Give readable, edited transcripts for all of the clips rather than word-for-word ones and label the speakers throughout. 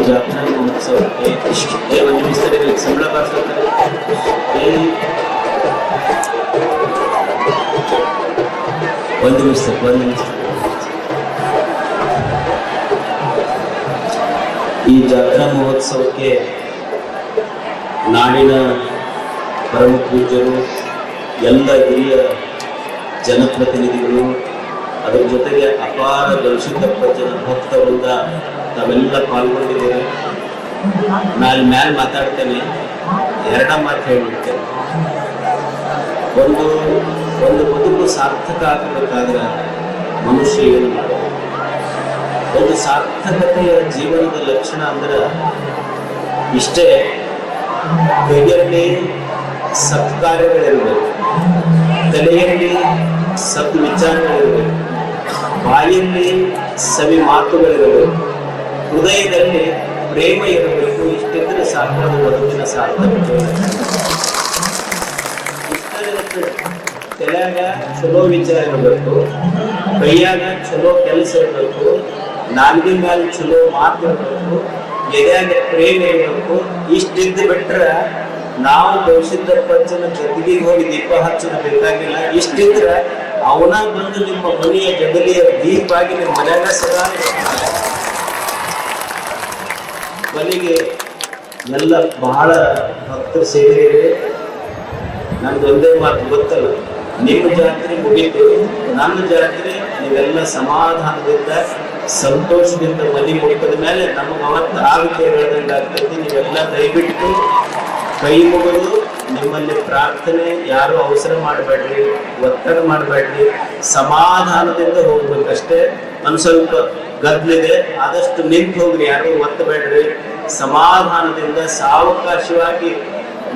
Speaker 1: ಜಾತ್ರಾ ಮಹೋತ್ಸವಕ್ಕೆ ಒಂದು ನಿಮಿಷದಲ್ಲಿ ಸಂಬಳ ಬಾರಿಸ್ತಾರೆ. ಒಂದು ನಿಮಿಷ ಈ ಜಾತ್ರಾ ಮಹೋತ್ಸವಕ್ಕೆ ನಾಡಿನ ಪರಮ ಪೂಜ್ಯರು, ಎಲ್ಲ ಹಿರಿಯ ಜನಪ್ರತಿನಿಧಿಗಳು, ಅದರ ಜೊತೆಗೆ ಅಪಾರ ಗವಿಸಿದ್ದಪ್ಪ ಜನ ಭಕ್ತರಿಂದ ತಾವೆಲ್ಲ ಪಾಲ್ಗೊಂಡಿದ್ದೇವೆ. ನಾನು ಮ್ಯಾಲೆ ಮಾತಾಡ್ತೇನೆ, ಎರಡ ಮಾತು ಹೇಳ್ಬಿಡ್ತೇನೆ. ಒಂದು ಬದುಕು ಸಾರ್ಥಕ ಆಗಬೇಕಾದ್ರೆ ಮನುಷ್ಯ ಏನು ಮಾಡಬೇಕು? ಒಂದು ಸಾರ್ಥಕತೆಯ ಜೀವನದ ಲಕ್ಷಣ ಅಂದ್ರೆ ಇಷ್ಟೇ: ಕೈಯಲ್ಲಿ ಸತ್ಕಾರ್ಯಗಳಿರಬೇಕು, ತಲೆಯಲ್ಲಿ ಸತ್ ವಿಚಾರಗಳಿರಬೇಕು, ಬಾಯಲ್ಲಿ ಸವಿ ಮಾತುಗಳಿರಬೇಕು, ಹೃದಯದಲ್ಲಿ ಪ್ರೇಮ ಇರಬೇಕು. ಇಷ್ಟಿದ್ರೆ ಸಾಕು ಬದುಕಿನ ಸಾರ್ಥಕತೆ. ತಲೆಯಾಗ ಚಲೋ ವಿಚಾರ ಇರಬೇಕು, ಕೈಯಾಗ ಚಲೋ ಕೆಲಸ ಇರಬೇಕು, ನಾಲ್ಗೆ ಮೇಲೆ ಚಲೋ ಮಾತು ಇರಬೇಕು, ಎದೆಯಾಗ ಪ್ರೇಮ ಇರಬೇಕು. ಇಷ್ಟಿದ್ದು ಬಿಟ್ರೆ ನಾವು ಗವಿಸಿದ್ದಪ್ಪ ಜೊತೆಗೆ ಹೋಗಿ ದೀಪ ಹಚ್ಚೋದು ಬೇಕಾಗಿಲ್ಲ. ಇಷ್ಟಿದ್ರೆ ಅವನ ಬಂದು ನಿಮ್ಮ ಮನೆಯ ಜಗಲಿಯ ದೀಪ ಆಗಿ ನಿಮ್ಮ ಮನೆಯಾಗ ಸದಾ ಕೊನೆಗೆ ಎಲ್ಲ ಬಹಳ ಭಕ್ತರು ಸೇರಿದೆ. ನಮ್ದು ಒಂದೇ ಮಾತು ಗೊತ್ತಲ್ಲ, ನಿಮ್ಮ ಜಾತ್ರೆ ಮುಗಿತು, ನನ್ನ ಜಾತ್ರೆ ನೀವೆಲ್ಲ ಸಮಾಧಾನದಿಂದ ಸಂತೋಷದಿಂದ ಮನೆ ಮುಗಿದ ಮೇಲೆ ನಮಗೆ ಅವತ್ತು ಆಗುತ್ತೆ ಹೇಳ್ದಂಗೆ ಆಗ್ತೈತಿ. ನೀವೆಲ್ಲ ದಯವಿಟ್ಟು ಕೈ ಮುಗಿದು ನಿಮ್ಮಲ್ಲಿ ಪ್ರಾರ್ಥನೆ, ಯಾರು ಅವಸರ ಮಾಡಬೇಡ್ರಿ, ಒತ್ತಡ ಮಾಡಬೇಡ್ರಿ, ಸಮಾಧಾನದಿಂದ ಹೋಗ್ಬೇಕಷ್ಟೇ. ಒಂದು ಸ್ವಲ್ಪ ಗದ್ದಲಿದೆ, ಆದಷ್ಟು ನಿಂತು ಹೋಗ್ರಿ, ಯಾರು ಒತ್ತಬೇಡ್ರಿ. ಸಮಾಧಾನದಿಂದ ಸಾವಕಾಶವಾಗಿ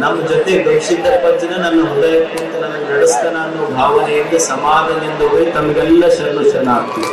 Speaker 1: ನಮ್ಮ ಜೊತೆ ಗವಿಸಿದ್ದಪ್ಪ ಜನ ನನ್ನ ಹೃದಯಕ್ಕಂತ ನನ್ನ ನಡೆಸ್ತಾನ ಅನ್ನೋ ಭಾವನೆಯಿಂದ ಸಮಾಧಾನದಿಂದ ಹೋಗಿ ತಮಗೆಲ್ಲ ಶರಣಾಗ್ತೀವಿ.